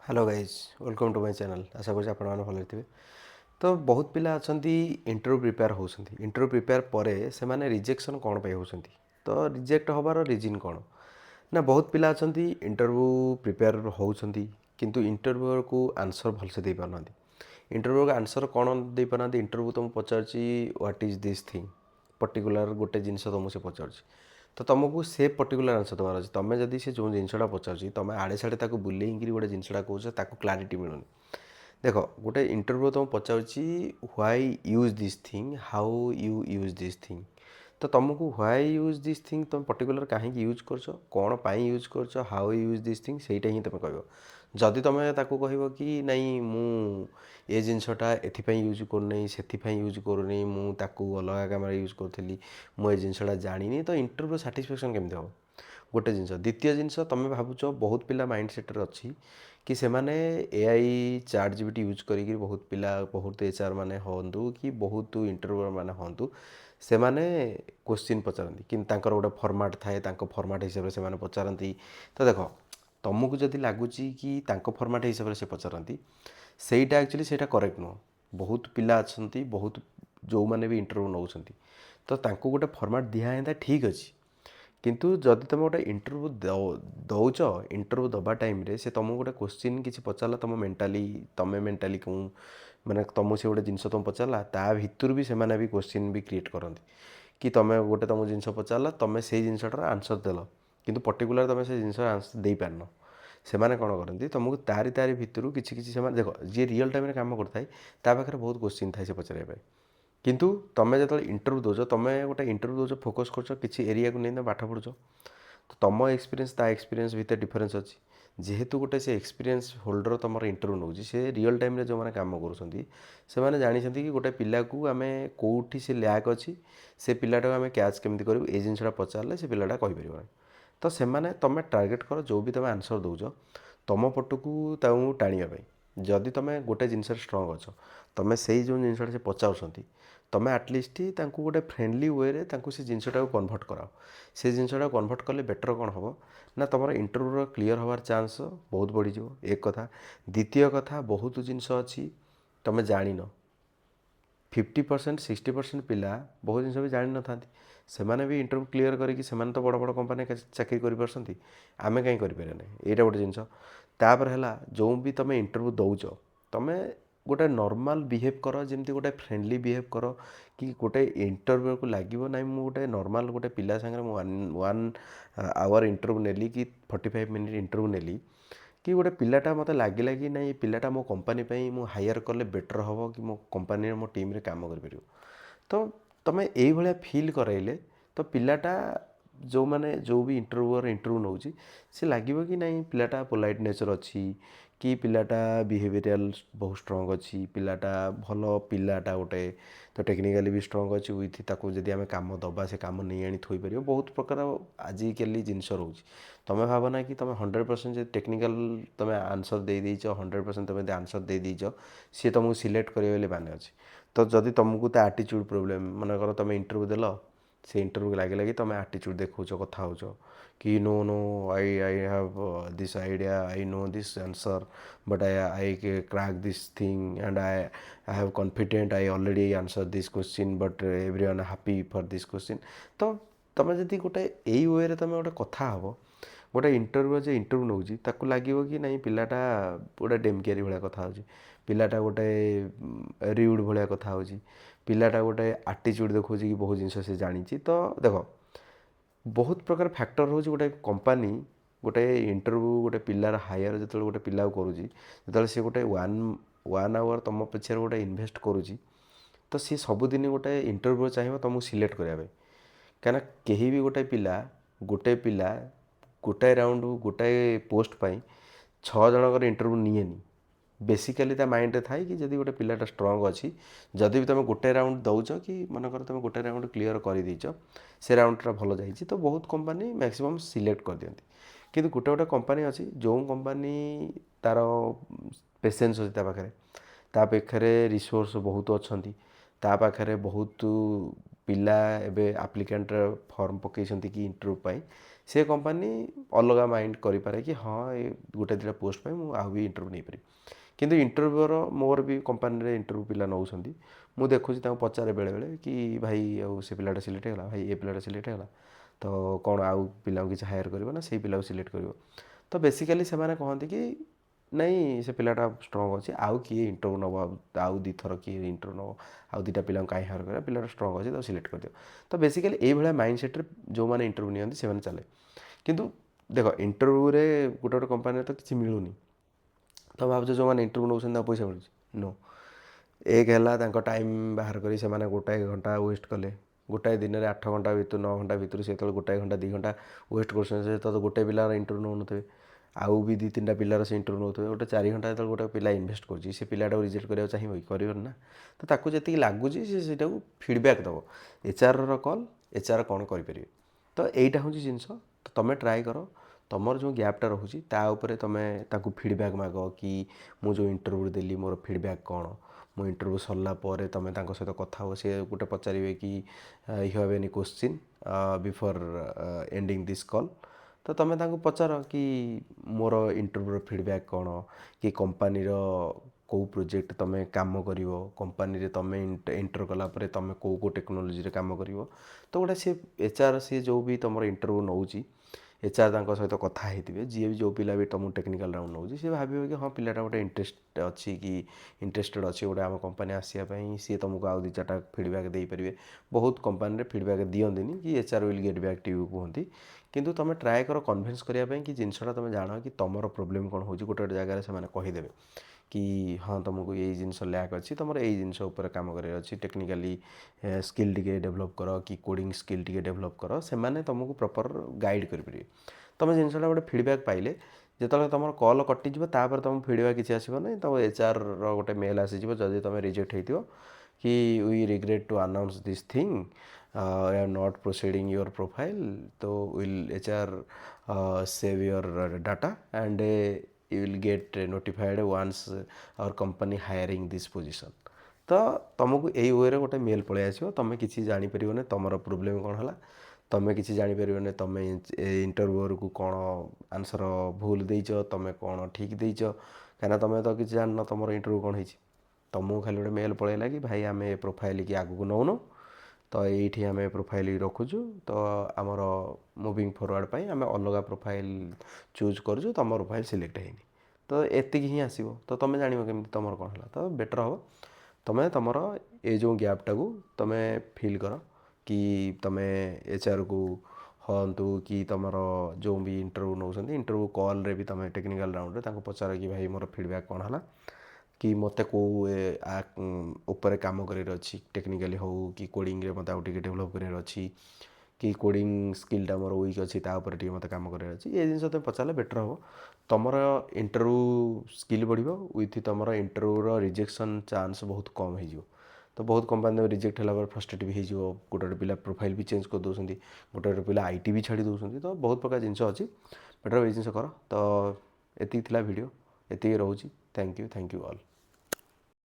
Hello guys welcome to my channel. आशा करूँ आपण मैंने भल थे। तो बहुत पिला अच्छा इंटरव्यू प्रिपेयर होती इंटरव्यू प्रिपेयर पर से माने रिजेक्शन कौन पे होती तो रिजेक्ट हबार रिजन कौन ना बहुत पिला अच्छा इंटरव्यू प्रिपेयर होती किंतु इंटरव्यू को आंसर भलसे दे पारना इंटरव्यू का आंसर कौन दे पारना इंटरव्यू तुम पचार what is this thing particular गोटे जिनस तुमको से पचार तो तुमको से पर्टिकुलर आंसर देवार अच्छे तुम जदि से जो जिनसा पचार तुम आड़े साड़े बुलेकी गोटे जिनसा कौच क्लारिटी मिलूनी देख गोटे इंटरव्यू तुम पचार why use this thing how you use this thing तो तुमको व्हाई यूज दिस थिंग तुम पर्टिकुलर कहीं यूज कर कौन पाई यूज कर हाउ यूज दिस थिंग सहीटा ही तुम कह जदि तुम ताको कह कि नहीं मु ए जिनसटा एपाई यूज करनी से यूज करनी मुझे अलग कम यूज करी मुझे जिनसा जानी तो इंटरव्यू साटिस्फैक्शन केमती हम गोटे जिनस द्वितीय जिनस तुम भावुच बहुत पिला माइंड सेट अच्छी कि से माने एआई चाट जीपीटी यूज करी बहुत पिला बहुत एचआर माने हूँ कि बहुत इंटरव्यू माने हूँ से माने क्वेश्चन पचारती कि गोटे फर्माट थाए फर्माट हिसाब से पचारती तो देख तुमको जदि लगुच कि फर्माट हिसाब से पचारती सहीटा एक्चुअली सहीटा करेक्ट नुह बहुत पिला अच्छा बहुत जो मैंने भी इंटरव्यू नौ तो गोटे फर्माट दिखाता ठीक अच्छे किंतु जदि तुम गोटे इंटरव्यू दौच इंटरव्यू दबा टाइम रे से तुमको गोटे क्वेश्चन किसी पचारा तुम मेंटाली कौन माने तुमको से गोटे जिनस तुम पचारा ता भितर भी से भी क्वेश्चन भी क्रिएट करती कि तुम गोटे तुम जिनस पचारा तुम से जिनसटार आंसर देल किंतु पर्टिकुलर तुम से जिनस आंसर दे पारन से कौन करती तुमको तारी भितर किसी किसी देख जी रियल टाइम काम करता है पाखे बहुत क्वेश्चन थाए से पचारे किंतु तुम जो इंटरव्यू दौच तुम गोटे इंटरव्यू दौच फोकस कर किसी एरिया को नहीं पाठ पढ़ुच तो तुम एक्सपीरियंस ता एक्सपीरियंस भितर डिफरेन्स अच्छी जेहेतु गोटे से एक्सपीरियंस होल्डर तुम इंटरव्यू नौ से रियल टाइम जो मैंने काम कर जानते कि गोटे पिला को आम कौटी से लैक अच्छी से पिलाटा आम कैच केमी करूँ ये जिनसा पचारे से पिलाटा कहीपर तो से तुम टार्गेट कर जो भी तुम आंसर दौच तुम पटू टाणिया जदि तुम गोटे जिनस स्ट्रंग अच्छ तुम से जो जिनसा से पचार तुम आटलिस्ट गोटे फ्रेंडली वे से जिनसटा कन्भर्ट कराओ से जिनसटा कन्भर्ट कले बेटर कौन हम ना तुम इंटरव्यू क्लीयर हबार चांस बहुत बढ़ीज एक कथा द्वितीय कथा बहुत जिनस अच्छी तुम जान 50% 60% पिला बहुत जिन भी जान ना से भी इंटरव्यू क्लीयर करके तो बड़ बड़ कंपानी चाकरी कर आमे कहीं करें यहाँ गोटे जिनस तापर है जो भी तुम इंटरव्यू दौच तुम गोटे नॉर्मल बिहेव कर जमी गोटे फ्रेंडली बिहेव कर कि गोटे इंटरव्यू को लगे ना गोटे नॉर्मल गोटे पिला सागर वन आवर इंटरव्यू नेली कि 45 मिनिट इंटरव्यू नेली कि गोटे पिलाटा मत लगे कि ना पिलाटा मो कंपानी मु हायर कले बेटर हम कि मो कंपानी मो टीम रे काम कर तो तुम ये फिल कराइले तो पिलाटा जो माने जो भी इंटरव्यू नौ सी लगे कि नहीं पिलाटा पोलाइट नेचर अच्छी कि पिलाटा बिहेवियरल बहुत स्ट्रंग अच्छी पिलाटा भल पिलाटा गोटे तो टेक्निकाली भी स्ट्रंग अच्छी विथ ताको जदि आम काम दबा से काम नहीं आनी थोपर बहुत प्रकार आजिकल जिनस रोच तुम भावना कि तुम 100% टेक्निकल तुम आंसर दे दीच 100% तुम आंसर दे दीच सी तुमको सिलेक्ट करे माने अच्छे तो जदि तुमको तो आटीट्यूड प्रोब्लेम मनकर तुम इंटरव्यू देल से इंटरव्यू लगे कि तुम आटीट्यूड देखो कथा हो कि no no I have this idea I know this answer but I crack this thing and I have confident I already answer this question but everyone happy for this question तो तुम जदि गोटे यही वे तुम गोटे कथा हम गोटे इंटरव्यू जो इंटरव्यू नौ लगे कि नहीं पिलाटा गोटे डेमकेरी भाया कथा हो पिलाटा गोटे रिउड भाया कथा हो पिलाटा गोटे आटीट्यूड देखा कि बहुत जिनस से जानी तो देख बहुत प्रकार फैक्टर रोज गोटे कंपानी गोटे इंटरव्यू गोटे पिलार हायर जो गोटे पिला करुँची जो सी गोटे वन आवर तुम पिछे गोटे इनभेस्ट करुँची तो सी सबुदिन गोटे इंटरव्यू चाहिए तुमको सिलेक्ट करने कहीं कहीं भी गोटे पिला गोटाए राउंड गोटाए पोस्ट पाई 6 जनकर इंटरव्यू निएनी बेसिकाली ता माइंड थाए कि जदि गोटे पिलाटा स्ट्रंग अच्छी जदि भी तुम गोटे राउंड दौच कि मनकर तुम गोटे राउंड क्लीयर कर दीच से राउंडटा भल जाइए तो बहुत कंपानी मैक्सिमम सिलेक्ट कर दियंती किंतु गोटे गोटे कंपानी अच्छी जो कंपानी तार पेसेंस अच्छी पाखे रिसोर्स बहुत अच्छा पाखे बहुत पिला एबे आप्लिकेंट फॉर्म पकई कि इंटरव्यू पाई ସେ କମ୍ପାନୀ ଅଲଗା ମାଇଣ୍ଡ କରିପାରେ କି ହଁ ଏ ଗୋଟେ ଦୁଇଟା ପୋଷ୍ଟ ପାଇଁ ମୁଁ ଆଉ ବି ଇଣ୍ଟରଭ୍ୟୁ ନେଇପାରିବି। କିନ୍ତୁ ଇଣ୍ଟରଭ୍ୟୁର ମୋର ବି କମ୍ପାନୀରେ ଇଣ୍ଟରଭ୍ୟୁ ପିଲା ନେଉଛନ୍ତି, ମୁଁ ଦେଖୁଛି ତାଙ୍କୁ ପଚାରେ ବେଳେବେଳେ କି ଭାଇ ଆଉ ସେ ପିଲାଟା ସିଲେକ୍ଟ ହେଇଗଲା, ଭାଇ ଏ ପିଲାଟା ସିଲେକ୍ଟ ହେଇଗଲା, ତ କ'ଣ ଆଉ ପିଲାକୁ କିଛି ହାୟର କରିବ ନା ସେଇ ପିଲାକୁ ସିଲେକ୍ଟ କରିବ। ତ ବେସିକାଲି ସେମାନେ କହନ୍ତି କି ନାଇଁ ସେ ପିଲାଟା ଷ୍ଟ୍ରଙ୍ଗ ଅଛି, ଆଉ କିଏ ଇଣ୍ଟରଭ୍ୟୁ ନେବ, ଆଉ ଦୁଇଥର କିଏ ଇଣ୍ଟରଭ୍ୟୁ ନେବ, ଆଉ ଦୁଇଟା ପିଲାଙ୍କୁ କାହିଁ ହାୟର କରିବା, ପିଲାଟା ଷ୍ଟ୍ରଙ୍ଗ ଅଛି ତାକୁ ସିଲେକ୍ଟ କରିଦିଅ। ତ ବେସିକାଲି ଏଇଭଳିଆ ମାଇଣ୍ଡ ସେଟ୍ରେ ଯେଉଁମାନେ ଇଣ୍ଟରଭ୍ୟୁ ନିଅନ୍ତି ସେମାନେ ଚାଲେ। କିନ୍ତୁ ଦେଖ ଇଣ୍ଟରଭ୍ୟୁରେ ଗୋଟେ ଗୋଟେ କମ୍ପାନୀରେ ତ କିଛି ମିଳୁନି, ତ ଭାବୁଛ ଯେଉଁମାନେ ଇଣ୍ଟରଭ୍ୟୁ ନେଉଛନ୍ତି ତାଙ୍କୁ ପଇସା ମିଳୁଛି? ନୋ। ଏକ ହେଲା ତାଙ୍କ ଟାଇମ୍ ବାହାର କରି ସେମାନେ ଗୋଟାଏ ଘଣ୍ଟା ୱେଷ୍ଟ କଲେ, ଗୋଟାଏ ଦିନରେ 8 ଘଣ୍ଟା ଭିତରୁ 9 ଘଣ୍ଟା ଭିତରୁ ସେ ଯେତେବେଳେ ଗୋଟାଏ ଘଣ୍ଟା 2 ଘଣ୍ଟା ୱେଷ୍ଟ କରୁଛନ୍ତି, ସେ ତ ଗୋଟେ ପିଲାର ଇଣ୍ଟରଭ୍ୟୁ ନେଉନଥିବେ, ଆଉ ବି 2-3ଟା ପିଲାର ସେ ଇଣ୍ଟରଭ୍ୟୁ ନେଉଥିବେ। ଗୋଟେ 4 ଘଣ୍ଟା ଯେତେବେଳେ ଗୋଟେ ପିଲା ଇନଭେଷ୍ଟ କରୁଛି, ସେ ପିଲାଟାକୁ ରିଜେକ୍ଟ କରିବାକୁ ଚାହିଁବ କି? କରିବନି ନା। ତ ତାକୁ ଯେତିକି ଲାଗୁଛି ସେ ସେଇଟାକୁ ଫିଡ଼ବ୍ୟାକ୍ ଦେବ, ଏଚ୍ଆର୍ର କଲ୍, ଏଚ୍ଆର୍ କ'ଣ କରିପାରିବେ। ତ ଏଇଟା ହେଉଛି ଜିନିଷ। ତ ତୁମେ ଟ୍ରାଏ କର, ତୁମର ଯେଉଁ ଗ୍ୟାପ୍ଟା ରହୁଛି ତା ଉପରେ ତୁମେ ତାଙ୍କୁ ଫିଡ଼ବ୍ୟାକ୍ ମାଗ କି ମୁଁ ଯେଉଁ ଇଣ୍ଟରଭ୍ୟୁ ଦେଲି ମୋର ଫିଡ଼ବ୍ୟାକ୍ କ'ଣ। ମୋ ଇଣ୍ଟରଭ୍ୟୁ ସରିଲା ପରେ ତୁମେ ତାଙ୍କ ସହିତ କଥା ହେବ, ସେ ଗୋଟେ ପଚାରିବେ କି you have any question before ending this call. ତ ତୁମେ ତାଙ୍କୁ ପଚାର କି ମୋର ଇଣ୍ଟରଭ୍ୟୁର ଫିଡ଼ବ୍ୟାକ୍ କ'ଣ, କି କମ୍ପାନୀର କେଉଁ ପ୍ରୋଜେକ୍ଟ ତୁମେ କାମ କରିବ, କମ୍ପାନୀରେ ତୁମେ ଏଣ୍ଟର କଲା ପରେ ତୁମେ କେଉଁ କେଉଁ ଟେକ୍ନୋଲୋଜିରେ କାମ କରିବ। ତ ଗୋଟେ ସିଏ ଏଚ୍ଆର୍ ସିଏ ଯେଉଁ ବି ତୁମର ଇଣ୍ଟରଭ୍ୟୁ ନେଉଛି, ଏଚ୍ଆର୍ ତାଙ୍କ ସହିତ କଥା ହେଇଥିବେ, ଯିଏ ବି ଯେଉଁ ପିଲା ବି ତୁମକୁ ଟେକ୍ନିକାଲ୍ ରାଉଣ୍ଡ ନେଉଛି, ସିଏ ଭାବିବ କି ହଁ ପିଲାଟା ଗୋଟେ ଇଣ୍ଟରେଷ୍ଟ ଅଛି କି ଇଣ୍ଟରେଷ୍ଟେଡ଼ ଅଛି ଗୋଟେ ଆମ କମ୍ପାନୀ ଆସିବା ପାଇଁ, ସିଏ ତୁମକୁ ଆଉ 2-4ଟା ଫିଡ଼ବ୍ୟାକ୍ ଦେଇପାରିବେ। ବହୁତ କମ୍ପାନୀରେ ଫିଡ଼ବ୍ୟାକ୍ ଦିଅନ୍ତିନି କି HR will get back to you କୁହନ୍ତି। କିନ୍ତୁ ତୁମେ ଟ୍ରାଏ କର କନଭିନ୍ସ କରିବା ପାଇଁ କି ଜିନିଷଟା ତୁମେ ଜାଣ କି ତୁମର ପ୍ରୋବ୍ଲେମ୍ କ'ଣ ହେଉଛି। ଗୋଟେ ଗୋଟେ ଜାଗାରେ ସେମାନେ କହିଦେବେ କି ହଁ ତୁମକୁ ଏଇ ଜିନିଷ ଲ୍ୟାକ୍ ଅଛି, ତୁମର ଏଇ ଜିନିଷ ଉପରେ କାମ କରିବାର ଅଛି, ଟେକ୍ନିକାଲି ସ୍କିଲ୍ ଟିକେ ଡେଭଲପ୍ କର କି କୋଡ଼ିଂ ସ୍କିଲ୍ ଟିକେ ଡେଭଲପ୍ କର, ସେମାନେ ତୁମକୁ ପ୍ରପର୍ ଗାଇଡ଼୍ କରିପାରିବେ। ତୁମେ ଜିନିଷଟା ଗୋଟେ ଫିଡ଼ବ୍ୟାକ୍ ପାଇଲେ, ଯେତେବେଳେ ତୁମର କଲ୍ କଟିଯିବ ତାପରେ ତୁମ ଫିଡ଼ବ୍ୟାକ୍ କିଛି ଆସିବ ନାହିଁ, ତୁମ ଏଚ୍ଆର୍ର ଗୋଟେ ମେଲ୍ ଆସିଯିବ ଯଦି ତୁମେ ରିଜେକ୍ଟ ହେଇଥିବ କି we regret to announce this thing, I am not proceeding your profile, ତ will HR save your data and you will get notified once our company hiring this position. ତ ତୁମକୁ ଏଇ ୱେରେ ଗୋଟେ ମେଲ୍ ପଳେଇ ଆସିବ, ତୁମେ କିଛି ଜାଣିପାରିବନି ତୁମର ପ୍ରୋବ୍ଲେମ୍ କ'ଣ ହେଲା, ତୁମେ କିଛି ଜାଣିପାରିବନି ତୁମେ ଇଣ୍ଟରଭ୍ୟୁଅର୍କୁ କ'ଣ ଆନ୍ସର ଭୁଲ ଦେଇଛ, ତୁମେ କ'ଣ ଠିକ୍ ଦେଇଛ, କାହିଁକିନା ତୁମେ ତ କିଛି ଜାଣିନ ତୁମର ଇଣ୍ଟରଭ୍ୟୁ କ'ଣ ହେଇଛି। ତୁମକୁ ଖାଲି ଗୋଟେ ମେଲ୍ ପଳେଇଲା କି ଭାଇ ଆମେ ଏ ପ୍ରୋଫାଇଲ୍ କି ଆଗକୁ ନେଉନୁ, ତ ଏଇଠି ଆମେ ପ୍ରୋଫାଇଲ୍ ରଖୁଛୁ, ତ ଆମର ମୁଭିଂ ଫରୱାର୍ଡ଼ ପାଇଁ ଆମେ ଅଲଗା ପ୍ରୋଫାଇଲ୍ ଚୁଜ୍ କରୁଛୁ, ତୁମ ପ୍ରୋଫାଇଲ୍ ସିଲେକ୍ଟ ହେଇନି। ତ ଏତିକି ହିଁ ଆସିବ। ତ ତୁମେ ଜାଣିବ କେମିତି ତୁମର କ'ଣ ହେଲା। ତ ବେଟର୍ ହେବ ତୁମେ ତୁମର ଏ ଯେଉଁ ଗ୍ୟାପ୍ଟାକୁ ତୁମେ ଫିଲ୍ କର କି ତୁମେ ଏଚ୍ଆର୍କୁ ହୁଅନ୍ତୁ କି ତୁମର ଯେଉଁ ବି ଇଣ୍ଟରଭ୍ୟୁ ନେଉଛନ୍ତି, ଇଣ୍ଟରଭ୍ୟୁ କଲ୍ରେ ବି ତୁମେ ଟେକ୍ନିକାଲ୍ ରାଉଣ୍ଡରେ ତାଙ୍କୁ ପଚାର କି ଭାଇ ମୋର ଫିଡ଼ବ୍ୟାକ୍ କ'ଣ ହେଲା, କି ମୋତେ କେଉଁ ଉପରେ କାମ କରିବାର ଅଛି, ଟେକ୍ନିକାଲି ହେଉ କି କୋଡ଼ିଂରେ ମୋତେ ଆଉ ଟିକେ ଡେଭଲପ୍ କରିବାର ଅଛି, କି କୋଡ଼ିଂ ସ୍କିଲ୍ଟା ମୋର ୱିକ୍ ଅଛି ତା ଉପରେ ଟିକେ ମୋତେ କାମ କରିବାର ଅଛି। ଏ ଜିନିଷ ତୁମେ ପଚାରିଲେ ବେଟର୍ ହେବ। ତୁମର ଇଣ୍ଟରଭ୍ୟୁ ସ୍କିଲ୍ ବଢ଼ିବ, ୱିଥ୍ ତୁମର ଇଣ୍ଟରଭ୍ୟୁର ରିଜେକ୍ସନ୍ ଚାନ୍ସ ବହୁତ କମ୍ ହେଇଯିବ। ତ ବହୁତ କମ୍ପାନୀ ରିଜେକ୍ଟ ହେଲା ପରେ ଫ୍ରଷ୍ଟ୍ରେଟ୍ ବି ହେଇଯିବ, ଗୋଟେ ଗୋଟେ ପିଲା ପ୍ରୋଫାଇଲ୍ ବି ଚେଞ୍ଜ କରିଦେଉଛନ୍ତି, ଗୋଟେ ଗୋଟେ ପିଲା ଆଇଟି ବି ଛାଡ଼ି ଦେଉଛନ୍ତି। ତ ବହୁତ ପ୍ରକାର ଜିନିଷ ଅଛି, ବେଟର୍ ଏଇ ଜିନିଷ କର। ତ ଏତିକି ଥିଲା ଭିଡ଼ିଓ, ଏତିକି ରହୁଛି। Thank you all.